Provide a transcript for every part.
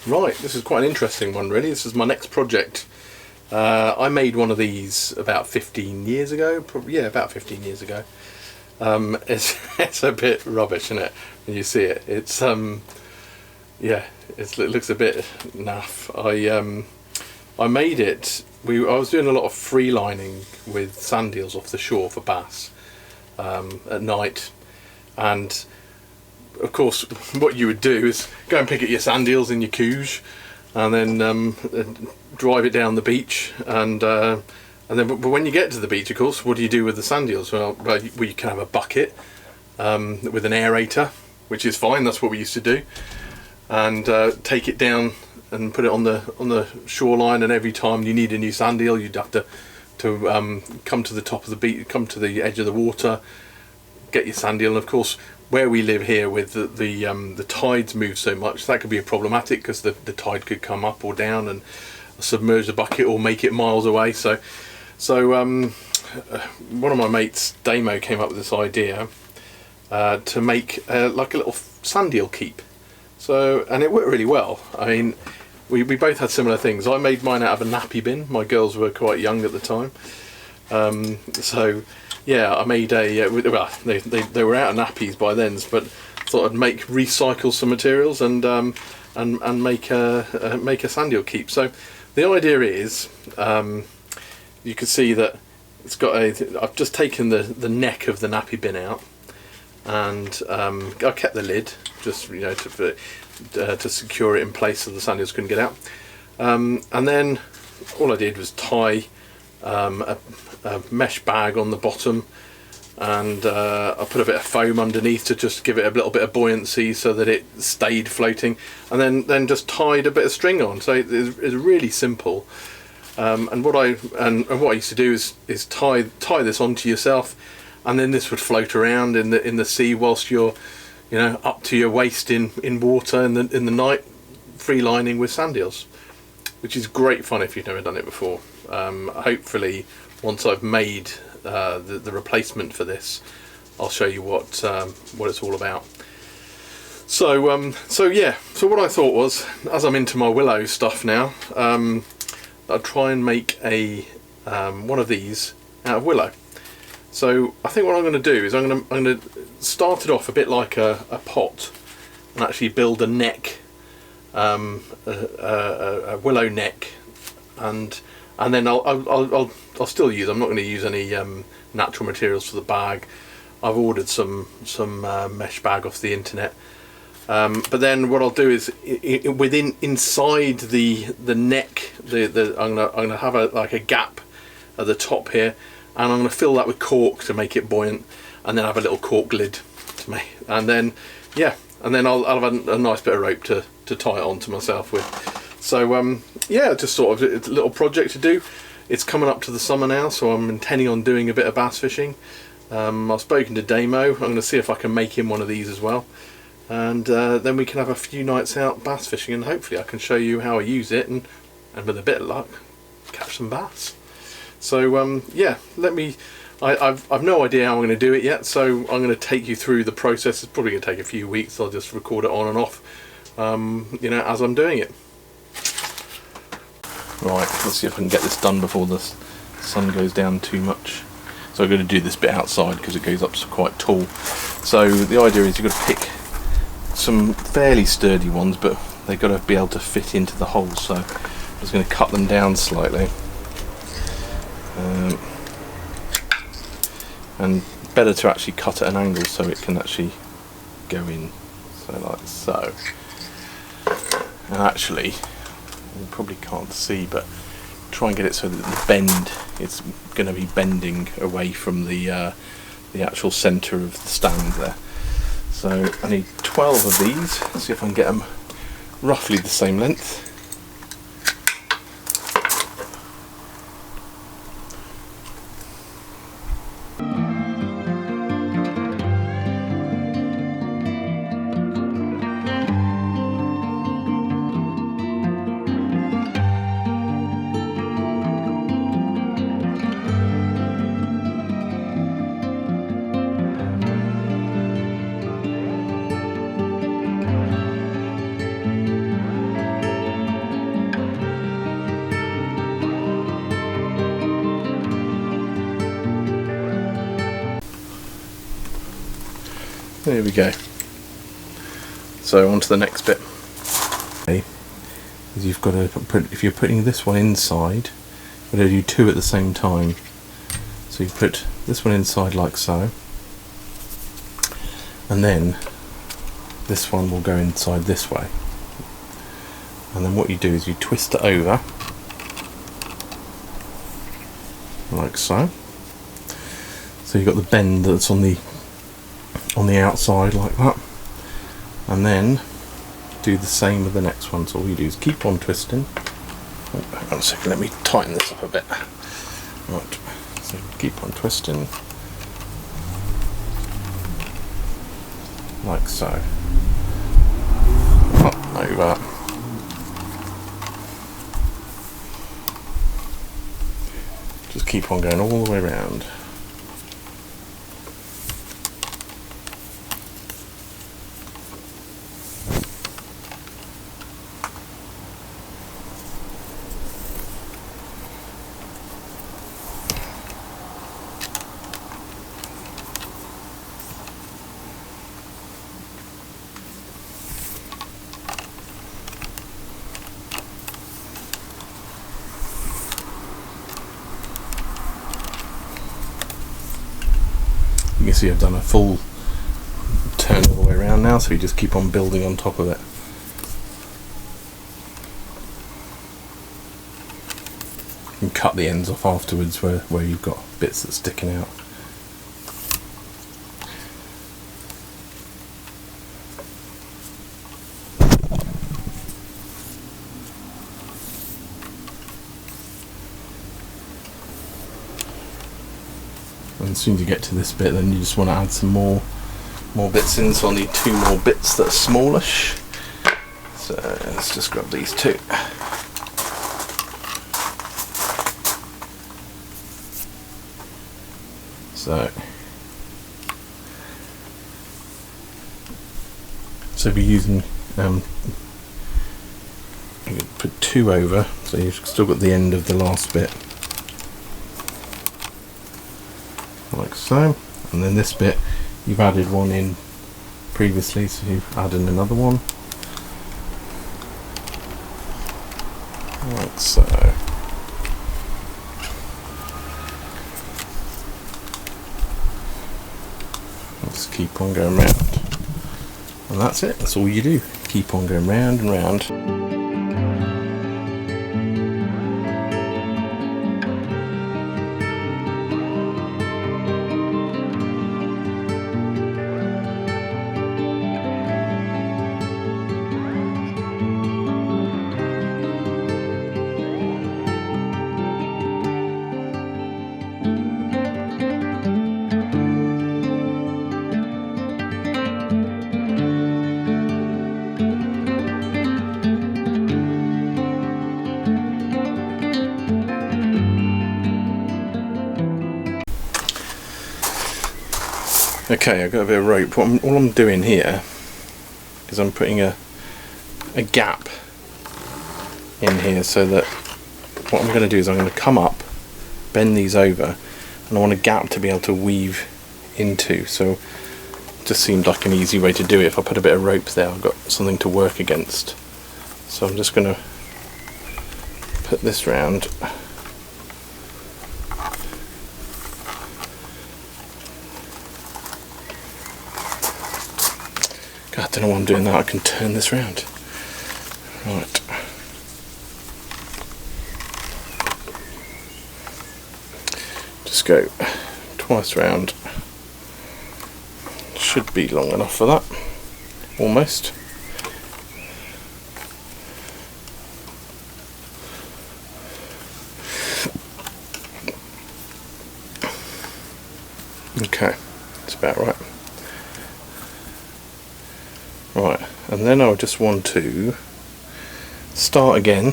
Right, this is quite an interesting one really. This is my next project. I made one of these about 15 years ago, probably, yeah, about 15 years ago. It's a bit rubbish, isn't it, when you see it? It's yeah, it looks a bit naff. I made it. I was doing a lot of freelining with sand eels off the shore for bass at night, and of course, what you would do is go and pick up your sand eels in your couche, and then drive it down the beach, and then but when you get to the beach, of course, what do you do with the sand eels? Well, you can have a bucket with an aerator, which is fine. That's what we used to do, and take it down and put it on the shoreline. And every time you need a new sand eel, you'd have to come to the top of the beach, come to the edge of the water, get your sand eel. And of course, where we live here, with the tides move so much, that could be problematic, because the tide could come up or down and submerge the bucket or make it miles away. So one of my mates, Damo, came up with this idea to make like a little sand eel keep. And it worked really well. I mean, we both had similar things. I made mine out of a nappy bin. My girls were quite young at the time, so yeah, I made a well, they were out of nappies by then, but thought I'd recycle some materials and make a sand eel keep. So the idea is, you can see that it's got I've just taken the neck of the nappy bin out, and I kept the lid, just to secure it in place so the sand eels couldn't get out. And then all I did was tie a mesh bag on the bottom, and I put a bit of foam underneath to just give it a little bit of buoyancy so that it stayed floating, and then just tied a bit of string on. So it's really simple. And what I used to do is tie this onto yourself, and then this would float around in the sea whilst you're up to your waist in water in the night, freelining with sand eels, which is great fun if you've never done it before. Hopefully, once I've made the replacement for this, I'll show you what it's all about. So what I thought was, as I'm into my Willow stuff now, I'd try and make a one of these out of willow. So I think what I'm going to do is I'm going to start it off a bit like a pot, and actually build a neck, a willow neck, and then I'll still use. I'm not going to use any natural materials for the bag. I've ordered some mesh bag off the internet. But then what I'll do is inside the neck, I'm gonna have a gap at the top here, and I'm gonna fill that with cork to make it buoyant, and then have a little cork lid to make, and then I'll have a nice bit of rope to tie it onto myself with. So just sort of it's a little project to do. It's coming up to the summer now, so I'm intending on doing a bit of bass fishing. I've spoken to Damo. I'm going to see if I can make him one of these as well, and then we can have a few nights out bass fishing, and hopefully I can show you how I use it, and with a bit of luck, catch some bass. So I've no idea how I'm going to do it yet, so I'm going to take you through the process. It's probably going to take a few weeks. I'll just record it on and off, as I'm doing it. Right, let's see if I can get this done before the sun goes down too much. So I'm going to do this bit outside because it goes up quite tall. So the idea is you've got to pick some fairly sturdy ones, but they've got to be able to fit into the holes. So I'm just going to cut them down slightly. And better to actually cut at an angle so it can actually go in. So like so. And actually, you probably can't see, but try and get it so that the bend, it's going to be bending away from the actual centre of the stand there. So I need 12 of these. Let's see if I can get them roughly the same length. There we go. So on to the next bit. Okay, is you've got to put, if you're putting this one inside, you've got to do two at the same time. So you put this one inside like so, and then this one will go inside this way. And then what you do is you twist it over like so. So you've got the bend that's on the outside like that, and then do the same with the next one. So all you do is keep on twisting. Oh, hang on a second, let me tighten this up a bit. Right, so keep on twisting like so. Up, over. Just keep on going all the way around. You can see I've done a full turn all the way around now, so you just keep on building on top of it. You can cut the ends off afterwards where you've got bits that's sticking out. And as soon as you get to this bit, then you just want to add some more bits in. So I'll need two more bits that are smallish. So let's just grab these two. So we're using you can put two over, so you've still got the end of the last bit. Like so, and then this bit you've added one in previously, so you add in another one like so. Just keep on going round, and that's it. That's all you do. Keep on going round and round. Okay, I've got a bit of rope. All I'm doing here is I'm putting a gap in here, so that what I'm going to do is I'm going to come up, bend these over, and I want a gap to be able to weave into. So it just seemed like an easy way to do it. If I put a bit of rope there, I've got something to work against. So I'm just going to put this round. God, I don't know why I'm doing that. I can turn this round. Right. Just go twice round. Should be long enough for that. Almost. Okay, that's about right. Right, and then I'll just want to start again,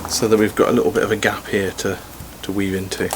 so that we've got a little bit of a gap here to weave into.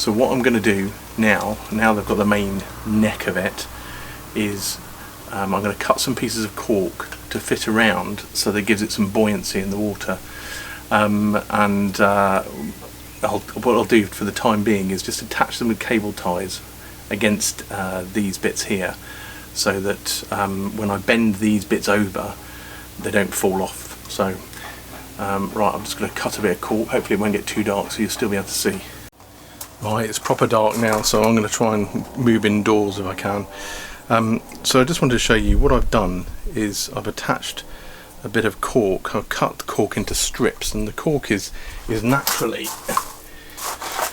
So what I'm going to do now they've got the main neck of it, is I'm going to cut some pieces of cork to fit around so that it gives it some buoyancy in the water. What I'll do for the time being is just attach them with cable ties against these bits here, so that when I bend these bits over, they don't fall off. So right, I'm just going to cut a bit of cork. Hopefully it won't get too dark so you'll still be able to see. Right, it's proper dark now, so I'm going to try and move indoors if I can. So I just wanted to show you what I've done is I've attached a bit of cork. I've cut the cork into strips, and the cork is naturally,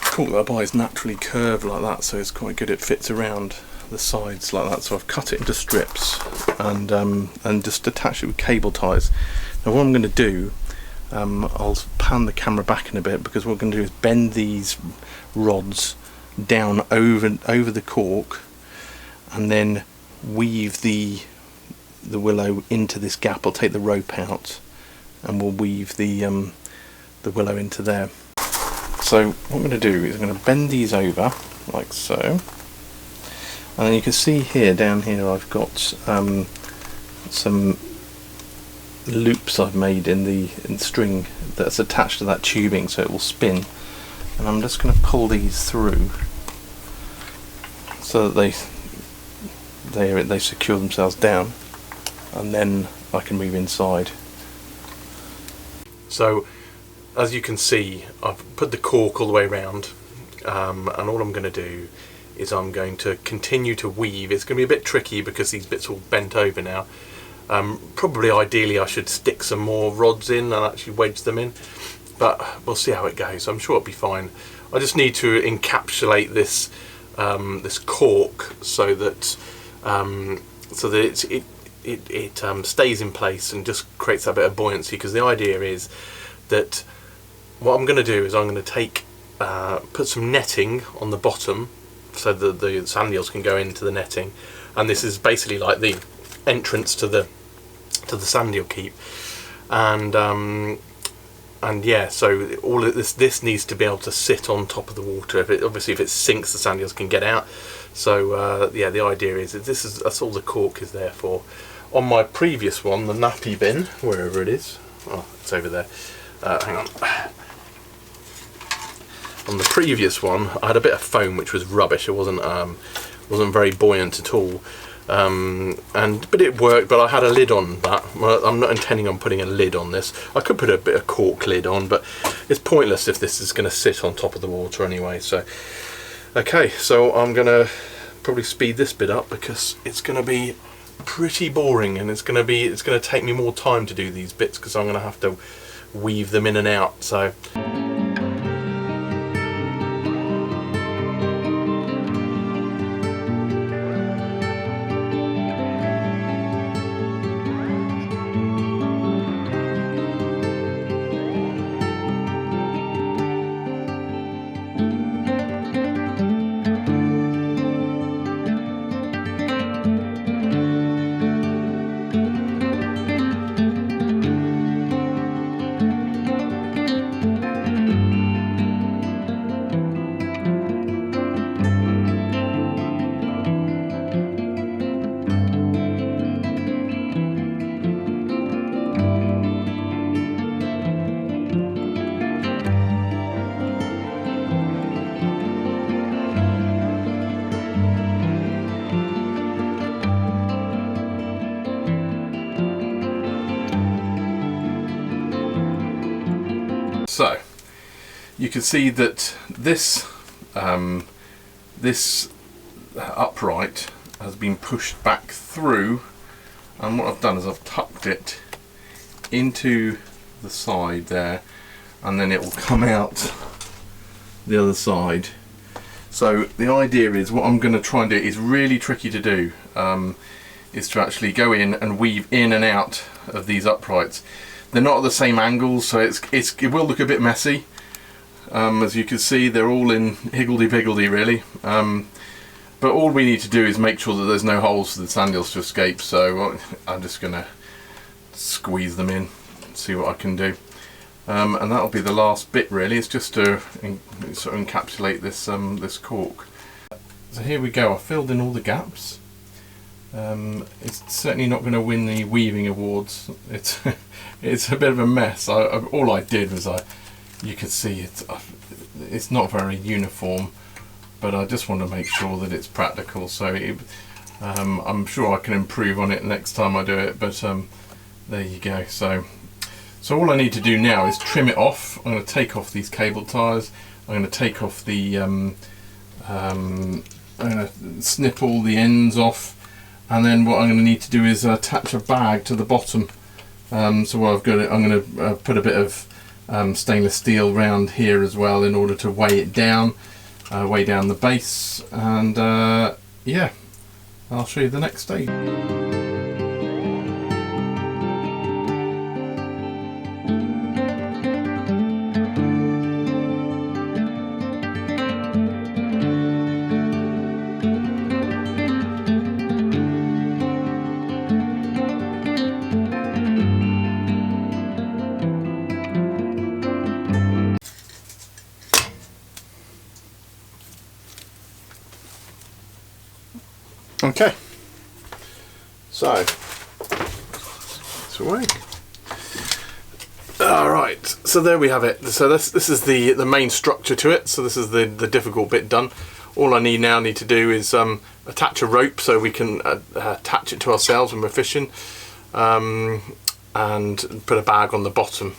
cork that I buy is naturally curved like that, so it's quite good. It fits around the sides like that. So I've cut it into strips and just attach it with cable ties. Now what I'm going to do, I'll pan the camera back in a bit, because what I'm going to do is bend these rods down over the cork, and then weave the willow into this gap. I'll take the rope out and we'll weave the willow into there. So what I'm going to do is I'm going to bend these over like so, and then you can see here, down here, I've got some loops I've made in the string that's attached to that tubing, so it will spin, and I'm just going to pull these through so that they secure themselves down, and then I can move inside. So as you can see, I've put the cork all the way around, and all I'm going to do is I'm going to continue to weave. It's going to be a bit tricky because these bits are all bent over now. Probably ideally I should stick some more rods in and actually wedge them in, but we'll see how it goes. I'm sure it'll be fine. I just need to encapsulate this this cork so that it stays in place and just creates that bit of buoyancy, because the idea is that what I'm going to do is I'm going to take put some netting on the bottom so that the sandeels can go into the netting, and this is basically like the entrance to the sandeel keep, and yeah, so all of this needs to be able to sit on top of the water. Obviously if it sinks, the sandeels can get out. So yeah, the idea is that that's all the cork is there for. On my previous one, the nappy bin, wherever it is, oh, it's over there. Hang on. On the previous one, I had a bit of foam which was rubbish. It wasn't very buoyant at all. But it worked, but I had a lid on that. Well, I'm not intending on putting a lid on this. I could put a bit of cork lid on, but it's pointless if this is going to sit on top of the water anyway. So okay, so I'm going to probably speed this bit up because it's going to be pretty boring, and it's going to take me more time to do these bits because I'm going to have to weave them in and out. So you can see that this upright has been pushed back through, and what I've done is I've tucked it into the side there, and then it will come out the other side. So the idea is, what I'm going to try and do is really tricky to do, is to actually go in and weave in and out of these uprights. They're not at the same angles, so it will look a bit messy. As you can see, they're all in higgledy-piggledy really, but all we need to do is make sure that there's no holes for the sandeels to escape. So I'm just going to squeeze them in, see what I can do. and that'll be the last bit really. It's just to sort of encapsulate this this cork. So here we go. I filled in all the gaps. It's certainly not going to win the weaving awards. It's it's a bit of a mess. All I did was you could see it's not very uniform, but I just want to make sure that it's practical. So I'm sure I can improve on it next time I do it. But there you go. So all I need to do now is trim it off. I'm going to take off these cable ties. I'm going to take off the I'm going to snip all the ends off. And then what I'm going to need to do is attach a bag to the bottom. So what I've got, I'm going to put a bit of stainless steel round here as well in order to weigh it down, weigh down the base, and yeah, I'll show you the next stage. Okay, so it's away. All right, so there we have it. So this is the main structure to it. So this is the difficult bit done. All I need to do is attach a rope so we can attach it to ourselves when we're fishing, and put a bag on the bottom.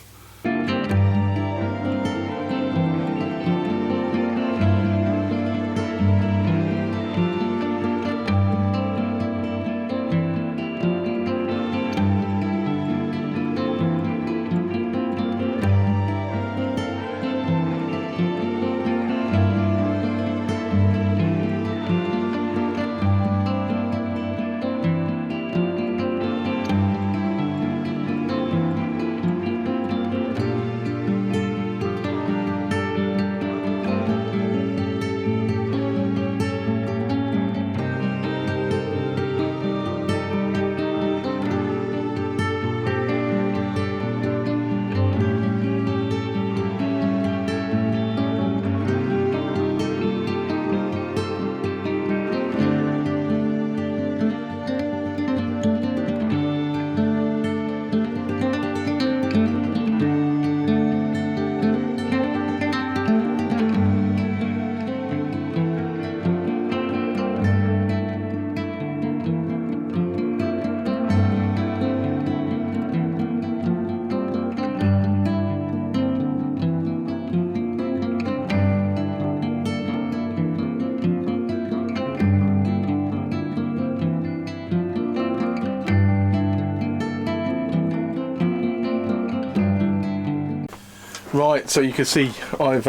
Right, so you can see I've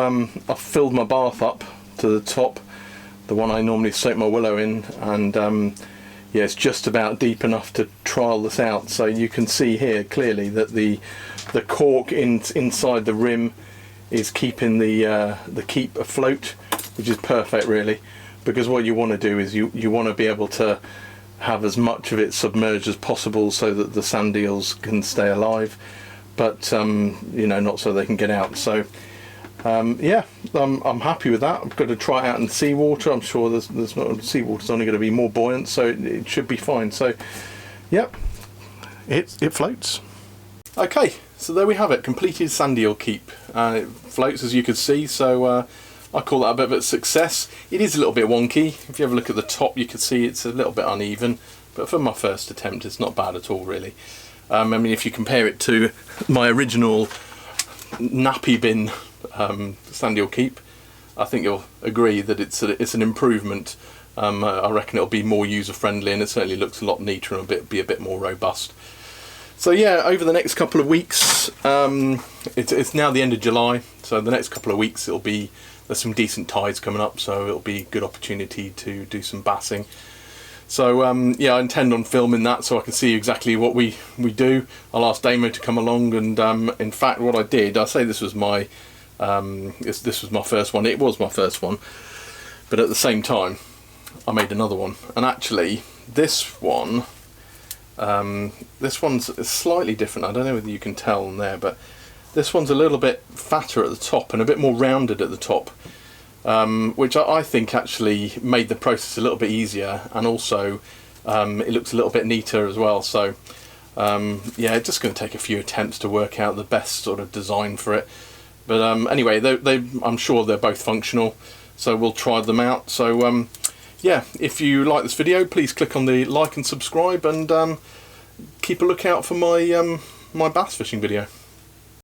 filled my bath up to the top, the one I normally soak my willow in, and yeah, it's just about deep enough to trial this out. So you can see here clearly that the cork inside the rim is keeping the keep afloat, which is perfect really, because what you want to do is you want to be able to have as much of it submerged as possible so that the sand eels can stay alive, but you know, not so they can get out. So yeah, I'm happy with that. I've got to try it out in seawater. I'm sure there's not, seawater's only going to be more buoyant, so it should be fine. So yep, it floats. Okay, so there we have it, completed sand eel keep. It floats, as you can see, so I call that a bit of a success. It is a little bit wonky. If you have a look at the top, you can see it's a little bit uneven, but for my first attempt it's not bad at all really. I mean, if you compare it to my original nappy bin sand eel keep, I think you'll agree that it's an improvement. I reckon it'll be more user friendly, and it certainly looks a lot neater and be a bit more robust. So yeah, over the next couple of weeks, it's now the end of July, so the next couple of weeks there's some decent tides coming up, so it'll be a good opportunity to do some bassing. So yeah, I intend on filming that so I can see exactly what we do. I'll ask Damo to come along, and in fact what I did, I say this was my this was my first one. It was my first one, but at the same time I made another one, and actually this one's slightly different. I don't know whether you can tell on there, but This one's a little bit fatter at the top and a bit more rounded at the top, which I think actually made the process a little bit easier, and also it looks a little bit neater as well. So yeah, it's just going to take a few attempts to work out the best sort of design for it. But anyway, I'm sure they're both functional, so we'll try them out. So yeah, if you like this video, please click on the like and subscribe, and keep a lookout for my my bass fishing video.